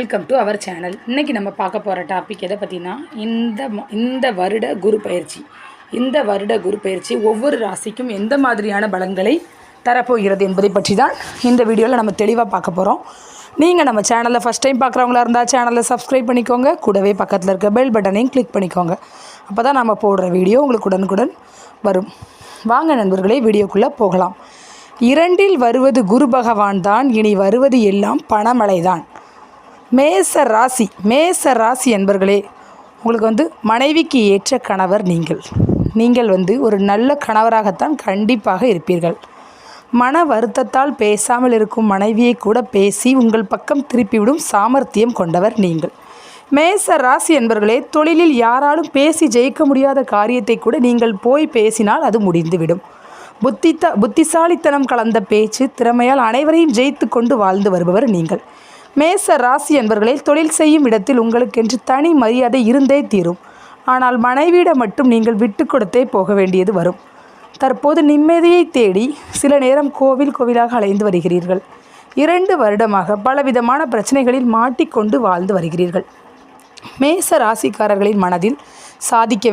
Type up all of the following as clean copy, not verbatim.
Welcome to our channel. இன்றைக்கி நம்ம பார்க்க போகிற டாபிக் எதை பற்றினா இந்த வருட குரு பயிற்சி ஒவ்வொரு ராசிக்கும் எந்த மாதிரியான பலன்களை தரப்போகிறது என்பதை பற்றி தான் இந்த வீடியோவில் நம்ம தெளிவாக பார்க்க போகிறோம். நீங்கள் நம்ம சேனலில் ஃபஸ்ட் டைம் பார்க்குறவங்களா இருந்தால் சேனலை சப்ஸ்கிரைப் பண்ணிக்கோங்க. கூடவே பக்கத்தில் இருக்க பெல் பட்டனையும் கிளிக் பண்ணிக்கோங்க. அப்போ தான் நம்ம போடுற வீடியோ உங்களுக்கு உடனுக்குடன் வரும். வாங்க நண்பர்களே, வீடியோக்குள்ளே போகலாம். 2இல் வருவது குரு பகவான் தான். இனி வருவது எல்லாம் பணமழை தான். மேச ராசி என்பர்களே, உங்களுக்கு மனைவிக்கு ஏற்ற கணவர் நீங்கள் ஒரு நல்ல கணவராகத்தான் கண்டிப்பாக இருப்பீர்கள். மன வருத்தத்தால் பேசாமல் இருக்கும் மனைவியை கூட பேசி உங்கள் பக்கம் திருப்பிவிடும் சாமர்த்தியம் கொண்டவர் நீங்கள். மேச ராசி என்பர்களே, தொழிலில் யாராலும் பேசி ஜெயிக்க முடியாத காரியத்தை கூட நீங்கள் போய் பேசினால் அது முடிந்துவிடும். புத்திசாலித்தனம் கலந்த பேச்சு திறமையால் அனைவரையும் ஜெயித்து கொண்டு வாழ்ந்து வருபவர் நீங்கள். மேச ராசி என்பவர்களே, தொழில் செய்யும் இடத்தில் உங்களுக்கென்று தனி மரியாதை இருந்தே தீரும். ஆனால் மனைவியிடம் மட்டும் நீங்கள் விட்டு கொடுத்தே போக வேண்டியது வரும். தற்போது நிம்மதியை தேடி சில நேரம் கோவிலாக அலைந்து வருகிறீர்கள். 2 வருடமாக பலவிதமான பிரச்சனைகளில் மாட்டிக்கொண்டு வாழ்ந்து வருகிறீர்கள். மேச ராசிக்காரர்களின் மனதில் சாதிக்க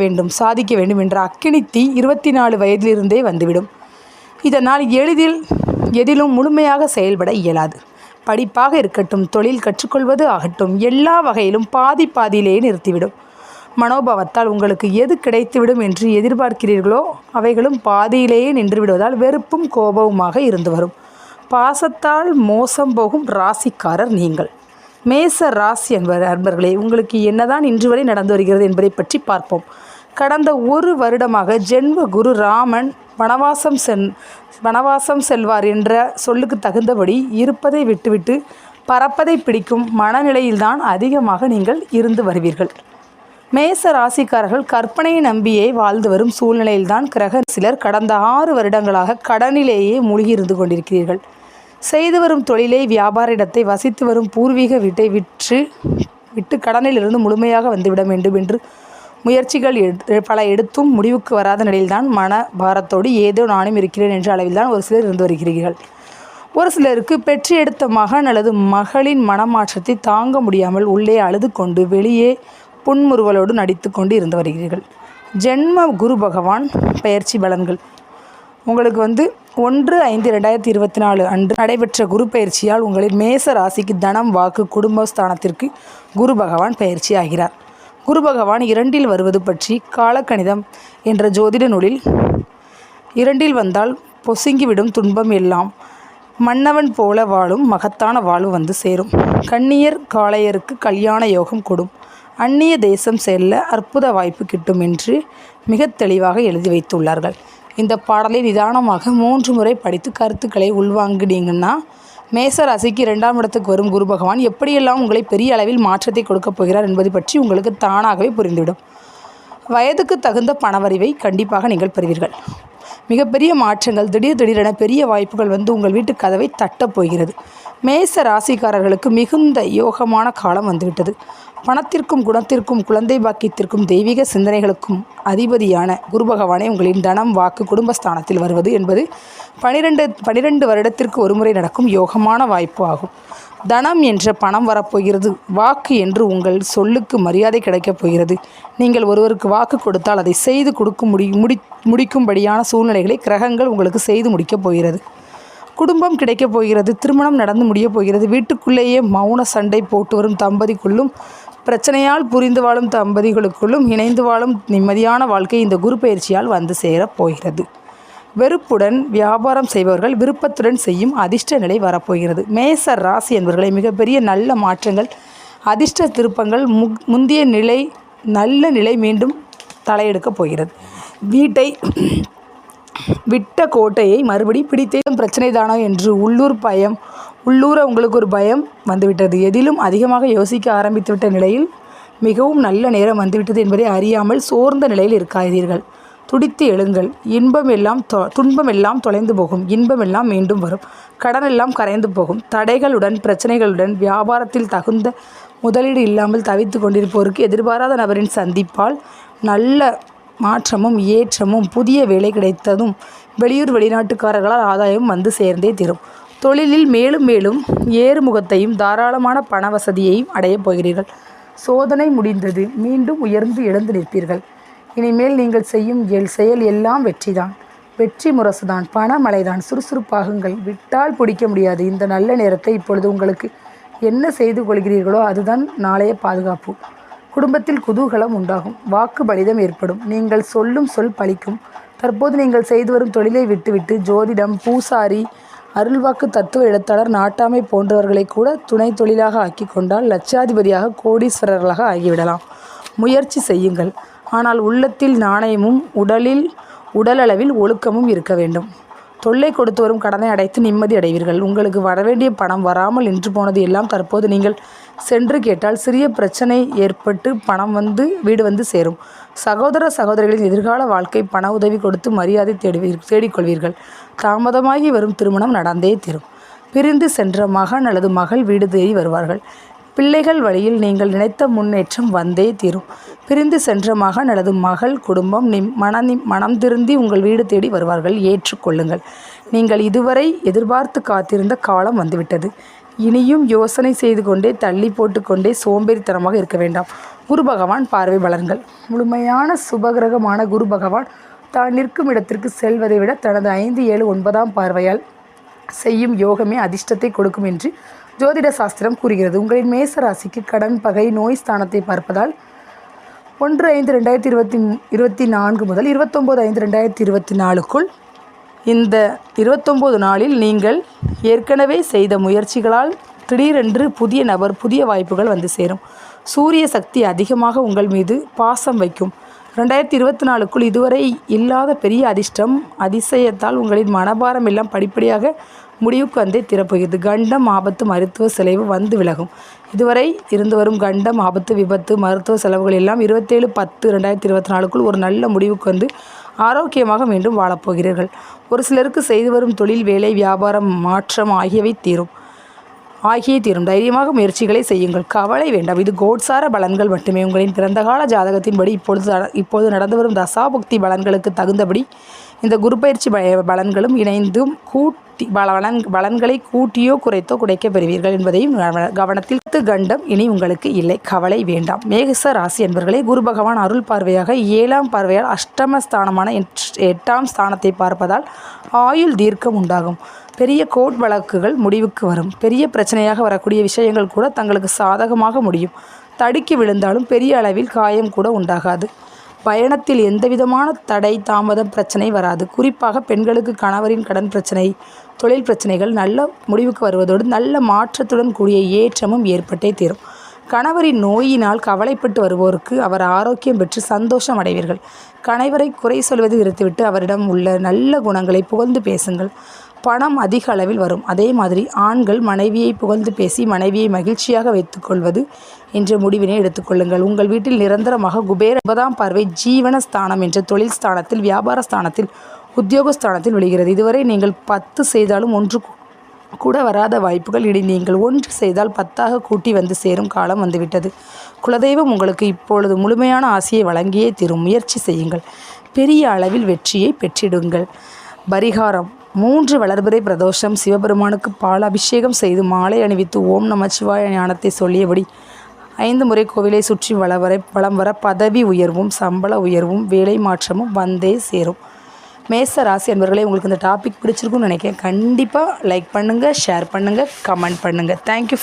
வேண்டும் என்ற அக்கினி தீ 24 வயதிலிருந்தே வந்துவிடும். இதனால் எதிலும் முழுமையாக செயல்பட இயலாது. படிப்பாக இருக்கட்டும், தொழில் கற்றுக்கொள்வது ஆகட்டும், எல்லா வகையிலும் பாதியிலேயே நிறுத்திவிடும். மனோபாவத்தால் உங்களுக்கு எது கிடைத்துவிடும் என்று எதிர்பார்க்கிறீர்களோ அவைகளும் பாதியிலேயே நின்று விடுவதால் வெறுப்பும் கோபமுமாக இருந்து வரும். பாசத்தால் மோசம் போகும் ராசிக்காரர் நீங்கள். மேச ராசி அன்பர்களே, உங்களுக்கு என்னதான் இன்று வரை நடந்து வருகிறது என்பதை பற்றி பார்ப்போம். கடந்த 1 வருடமாக ஜென்ம குரு ராமன் வனவாசம் செல்வார் என்ற சொல்லுக்கு தகுந்தபடி இருப்பதை விட்டுவிட்டு பறப்பதை பிடிக்கும் மனநிலையில்தான் அதிகமாக நீங்கள் இருந்து வருவீர்கள். மேச ராசிக்காரர்கள் கற்பனையை நம்பியே வாழ்ந்து வரும் சூழ்நிலையில்தான் சிலர் கடந்த 6 வருடங்களாக கடனிலேயே மூழ்கி இருந்து கொண்டிருக்கிறீர்கள். செய்து வரும் தொழிலை, வியாபார இடத்தை, வசித்து வரும் பூர்வீக வீட்டை விட்டு கடனிலிருந்து முழுமையாக வந்துவிட வேண்டும் என்று முயற்சிகள் பல எடுத்தும் முடிவுக்கு வராத நிலையில்தான் மன பாரத்தோடு ஏதோ நானும் இருக்கிறேன் என்ற அளவில்தான் ஒரு சிலர் இருந்து வருகிறீர்கள். ஒரு சிலருக்கு பெற்று எடுத்த மகன் அல்லது மகளின் மனமாற்றத்தை தாங்க முடியாமல் உள்ளே அழுது கொண்டு வெளியே புன்முறுவலோடு நடித்து கொண்டு இருந்து வருகிறீர்கள். ஜென்ம குரு பகவான் பயிற்சி பலன்கள் உங்களுக்கு 1/5/2024 அன்று நடைபெற்ற குரு பயிற்சியால் உங்களின் மேச ராசிக்கு தனம், வாக்கு, குடும்பஸ்தானத்திற்கு குரு பகவான் பயிற்சி ஆகிறார். குரு பகவான் 2இல் வருவது பற்றி காலக்கணிதம் என்ற ஜோதிட நூலில் 2இல் வந்தால் பொசுங்கிவிடும் துன்பம் எல்லாம் மன்னவன் போல வாழும் மகத்தான வாழ்வு வந்து சேரும். கன்னியர் காளையருக்கு கல்யாண யோகம் கொடும். அந்நிய தேசம் செல்ல அற்புத வாய்ப்பு கிட்டும் என்று மிக தெளிவாக எழுதி வைத்துள்ளார்கள். இந்த பாடலை நிதானமாக 3 முறை படித்து கருத்துக்களை உள்வாங்கினீங்கன்னா மேச ராசிக்கு 2ஆம் இடத்துக்கு வரும் குரு பகவான் எப்படியெல்லாம் உங்களை பெரிய அளவில் மாற்றத்தை கொடுக்கப் போகிறார் என்பது பற்றி உங்களுக்கு தானாகவே புரிந்துவிடும். வயதுக்கு தகுந்த பணவரிவை கண்டிப்பாக நீங்கள் பெறுவீர்கள். மிகப்பெரிய மாற்றங்கள், திடீரென பெரிய வாய்ப்புகள் உங்கள் வீட்டு கதவை தட்டப் போகிறது. மேச ராசிக்காரர்களுக்கு மிகுந்த யோகமான காலம் வந்துவிட்டது. பணத்திற்கும், குணத்திற்கும், குழந்தை பாக்கியத்திற்கும், தெய்வீக சிந்தனைகளுக்கும் அதிபதியான குரு பகவானே உங்களின் தனம், வாக்கு, குடும்பஸ்தானத்தில் வருவது என்பது 12 வருடத்திற்கு ஒருமுறை நடக்கும் யோகமான வாய்ப்பு ஆகும். தனம் என்ற பணம் வரப்போகிறது. வாக்கு என்று உங்கள் சொல்லுக்கு மரியாதை கிடைக்கப் போகிறது. நீங்கள் ஒருவருக்கு வாக்கு கொடுத்தால் அதை செய்து முடிக்கும்படியான சூழ்நிலைகளை கிரகங்கள் உங்களுக்கு செய்து முடிக்கப் போகிறது. குடும்பம் கிடைக்கப் போகிறது. திருமணம் நடந்து முடியப் போகிறது. வீட்டுக்குள்ளேயே மௌன சண்டை போட்டு வரும் தம்பதிக்குள்ளும், பிரச்சனையால் புரிந்து வாழும் தம்பதிகளுக்குள்ளும் இணைந்து வாழும் நிம்மதியான வாழ்க்கை இந்த குரு பயிற்சியால் வந்து சேரப் போகிறது. வெறுப்புடன் வியாபாரம் செய்பவர்கள் விருப்பத்துடன் செய்யும் அதிர்ஷ்ட நிலை வரப்போகிறது. மேச ராசி என்பவர்களை மிகப்பெரிய நல்ல மாற்றங்கள், அதிர்ஷ்ட திருப்பங்கள், முந்தைய நிலை நல்ல நிலை மீண்டும் தலையெடுக்கப் போகிறது. வீட்டை விட்ட கோட்டையை மறுபடி பிடித்தேன் பிரச்சனை தானோ என்று உள்ளூர உங்களுக்கு ஒரு பயம் வந்துவிட்டது. எதிலும் அதிகமாக யோசிக்க ஆரம்பித்துவிட்ட நிலையில் மிகவும் நல்ல நேரம் வந்துவிட்டது என்பதை அறியாமல் சோர்ந்த நிலையில் இருக்காதீர்கள். துடித்து எழுங்கள். துன்பமெல்லாம் தொலைந்து போகும். இன்பமெல்லாம் மீண்டும் வரும். கடனெல்லாம் கரைந்து போகும். தடைகளுடன், பிரச்சனைகளுடன், வியாபாரத்தில் தகுந்த முதலீடு இல்லாமல் தவித்து கொண்டிருப்போருக்கு எதிர்பாராத நபரின் சந்திப்பால் நல்ல மாற்றமும் ஏற்றமும், புதிய வேலை கிடைத்ததும், வெளிநாட்டுக்காரர்களால் ஆதாயமும் வந்து சேர்ந்தே தீரும். தொழிலில் மேலும் மேலும் ஏறுமுகத்தையும் தாராளமான பண வசதியையும் அடையப் போகிறீர்கள். சோதனை முடிந்தது. மீண்டும் உயர்ந்து எழுந்து நிற்பீர்கள். இனிமேல் நீங்கள் செய்யும் செயல் எல்லாம் வெற்றிதான். வெற்றி முரசுதான், பணமழைதான். சுறுசுறுப்பாகுங்கள். விட்டால் பிடிக்க முடியாது. இந்த நல்ல நேரத்தை இப்பொழுது உங்களுக்கு என்ன செய்து கொள்கிறீர்களோ அதுதான் நாளைய பாதுகாப்பு. குடும்பத்தில் குதூகலம் உண்டாகும். வாக்கு பலிதம் ஏற்படும். நீங்கள் சொல்லும் சொல் பலிக்கும். தற்போது நீங்கள் செய்து வரும் தொழிலை விட்டுவிட்டு ஜோதிடம், பூசாரி, அருள்வாக்கு, தத்துவ எழுத்தாளர், நாட்டாமை போன்றவர்களை கூட துணை தொழிலாக ஆக்கி கொண்டால் லட்சாதிபதியாக, கோடீஸ்வரர்களாக ஆகிவிடலாம். முயற்சி செய்யுங்கள். ஆனால் உள்ளத்தில் நாணயமும் உடலளவில் ஒழுக்கமும் இருக்க வேண்டும். தொல்லை கொடுத்து வரும் கடனை அடைத்து நிம்மதி அடைவீர்கள். உங்களுக்கு வரவேண்டிய பணம் வராமல் நின்று போனது எல்லாம் தற்போது நீங்கள் சென்று கேட்டால் சிறிய பிரச்சனை ஏற்பட்டு பணம் வீடு வந்து சேரும். சகோதர சகோதரிகளின் எதிர்கால வாழ்க்கை பண உதவி கொடுத்து மரியாதை தேடிக்கொள்வீர்கள். தாமதமாகி வரும் திருமணம் நடந்தே தீரும். பிரிந்து சென்ற மகன் அல்லது மகள் வீடு தேடி வருவார்கள். பிள்ளைகள் வழியில் நீங்கள் நினைத்த முன்னேற்றம் வந்தே தீரும். பிரிந்து சென்ற மகன் அல்லது மகள் குடும்பம் மனம் திருந்தி உங்கள் வீடு தேடி வருவார்கள். ஏற்றுக்கொள்ளுங்கள். நீங்கள் இதுவரை எதிர்பார்த்து காத்திருந்த காலம் வந்துவிட்டது. இனியும் யோசனை செய்து கொண்டே தள்ளி போட்டுக்கொண்டே சோம்பேறித்தனமாக இருக்க வேண்டாம். குரு பகவான் பார்வை பலன்கள். முழுமையான சுபகிரகமான குரு பகவான் தான் நிற்கும் இடத்திற்கு செல்வதை விட தனது 5, 7, 9ஆம் பார்வையால் செய்யும் யோகமே அதிர்ஷ்டத்தை கொடுக்கும் என்று ஜோதிட சாஸ்திரம் கூறுகிறது. உங்களின் மேச ராசிக்கு கடன், பகை, நோய் ஸ்தானத்தை பார்ப்பதால் 1/5/2024 முதல் 29/5/2024க்குள் இந்த 29 நாளில் நீங்கள் ஏற்கனவே செய்த முயற்சிகளால் திடீரென்று புதிய நபர், புதிய வாய்ப்புகள் வந்து சேரும். சூரிய சக்தி அதிகமாக உங்கள் மீது பாசம் வைக்கும். 2024க்குள் இதுவரை இல்லாத பெரிய அதிசயத்தால் உங்களின் மனபாரம் எல்லாம் படிப்படியாக முடிவுக்கு வந்தே திறப்புகிறது. கண்டம், ஆபத்து, மருத்துவ செலவு வந்து விலகும். இதுவரை இருந்து வரும் கண்டம், ஆபத்து, விபத்து, மருத்துவ செலவுகள் எல்லாம் 27/10/2024க்குள் ஒரு நல்ல முடிவுக்கு வந்து ஆரோக்கியமாக மீண்டும் வாழப்போகிறீர்கள். ஒரு சிலருக்கு செய்து வரும் தொழில், வேலை, வியாபாரம், மாற்றம் ஆகியவை தீரும். தைரியமாக முயற்சிகளை செய்யுங்கள். கவலை வேண்டாம். இது கோட்சார பலன்கள் மட்டுமே. உங்களின் பிறந்தகால ஜாதகத்தின்படி இப்போது நடந்து வரும் தசாபுக்தி பலன்களுக்கு தகுந்தபடி இந்த குரு பயிற்சி பலன்களும் இணைந்தும் பலன்களை கூட்டியோ குறைத்தோ குறைக்க பெறுவீர்கள் என்பதையும் கவனத்தில். கண்டம் இனி உங்களுக்கு இல்லை. கவலை வேண்டாம். மேஷ ராசி என்பவர்களே, குரு பகவான் அருள் பார்வையாக 7ஆம் பார்வையால் அஷ்டமஸ்தானமான 8ஆம் ஸ்தானத்தை பார்ப்பதால் ஆயுள் தீர்க்கம் உண்டாகும். பெரிய கோர்ட் வழக்குகள் முடிவுக்கு வரும். பெரிய பிரச்சனையாக வரக்கூடிய விஷயங்கள் கூட தங்களுக்கு சாதகமாக முடியும். தடுக்கி விழுந்தாலும் பெரிய அளவில் காயம் கூட உண்டாகாது. பயணத்தில் எந்தவிதமான தடை, தாமதம், பிரச்சனை வராது. குறிப்பாக பெண்களுக்கு கணவரின் கடன் பிரச்சனை, தொழில் பிரச்சனைகள் நல்ல முடிவுக்கு வருவதோடு நல்ல மாற்றத்துடன் கூடிய ஏற்றமும் ஏற்பட்டே தீரும். கணவரின் நோயினால் கவலைப்பட்டு வருவோருக்கு அவர் ஆரோக்கியம் பெற்று சந்தோஷம் அடைவீர்கள். கணவரை குறை சொல்வதை நிறுத்திவிட்டு அவரிடம் உள்ள நல்ல குணங்களை புகழ்ந்து பேசுங்கள். பணம் அதிக அளவில் வரும். அதே மாதிரி ஆண்கள் மனைவியை புகழ்ந்து பேசி மனைவியை மகிழ்ச்சியாக வைத்துக்கொள்வது என்ற முடிவினை எடுத்துக்கொள்ளுங்கள். உங்கள் வீட்டில் நிரந்தரமாக குபேர 9ஆம் பார்வை ஜீவன ஸ்தானம் என்ற தொழில் ஸ்தானத்தில், வியாபார ஸ்தானத்தில், உத்தியோகஸ்தானத்தில் விழுகிறது. இதுவரை நீங்கள் 10 செய்தாலும் 1 கூட வராத வாய்ப்புகள் இனி நீங்கள் 1 செய்தால் 10ஆக கூட்டி வந்து சேரும் காலம் வந்துவிட்டது. குலதெய்வம் உங்களுக்கு இப்பொழுது முழுமையான ஆசையை வழங்கியே தீரும். முயற்சி செய்யுங்கள். பெரிய அளவில் வெற்றியை பெற்றிடுங்கள். பரிகாரம்: 3 வளர்பிறை பிரதோஷம் சிவபெருமானுக்கு பால் அபிஷேகம் செய்து மாலை அணிவித்து ஓம் நமச்சிவாய ஞானத்தை சொல்லியபடி 5 முறை கோவிலை சுற்றி வலம் வர பதவி உயர்வும், சம்பள உயர்வும், வேலை மாற்றமும் வந்தே சேரும். மேச ராசி என்பவர்களே, உங்களுக்கு இந்த டாபிக் பிடிச்சிருக்குன்னு நினைக்கிறேன். கண்டிப்பாக லைக் பண்ணுங்கள், ஷேர் பண்ணுங்கள், கமெண்ட் பண்ணுங்கள். தேங்க்யூ.